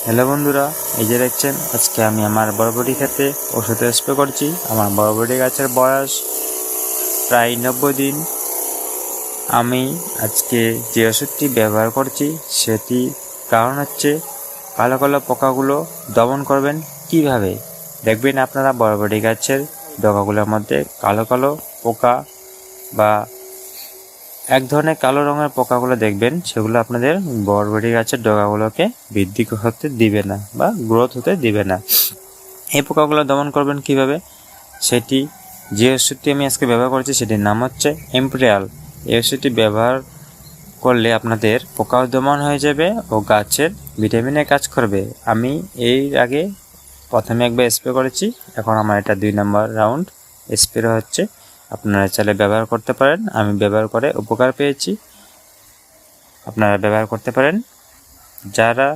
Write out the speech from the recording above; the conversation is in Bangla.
হ্যালো বন্ধুরা, এই যে দেখছেন আজকে আমি আমার বরবটি খেতে ওষুধ স্প্রে করছি। আমার বরবটি গাছের বয়স প্রায় 90 দিন। আমি আজকে যে ওষুধটি ব্যবহার করছি সেটি কারণ হচ্ছে কালো কালো পোকাগুলো দমন করবেন কিভাবে দেখবেন। আপনারা বরবটি গাছের ডগাগুলোর মধ্যে কালো কালো পোকা বা এক ধরনের কালো রঙের পোকাগুলো দেখবেন, সেগুলো আপনাদের বরবটি গাছের ডগাগুলোকে বৃদ্ধি হতে দিবে না বা গ্রোথ হতে দিবে না। এই পোকাগুলো দমন করবেন কিভাবে, সেটি যে ওষুধটি আমি আজকে ব্যবহার করছি সেটির নাম হচ্ছে এম্প্রিয়াল। এই ওষুধটি ব্যবহার করলে আপনাদের পোকাও দমন হয়ে যাবে ও গাছের ভিটামিনে কাজ করবে। আমি এই আগে প্রথমে একবার স্প্রে করেছি, এখন আমার এটা 2 নম্বর রাউন্ড স্প্রে হচ্ছে। আপনারা চাইলে ব্যবহার করতে পারেন, আমি ব্যবহার করে উপকার পেয়েছি, আপনারা ব্যবহার করতে পারেন। যারা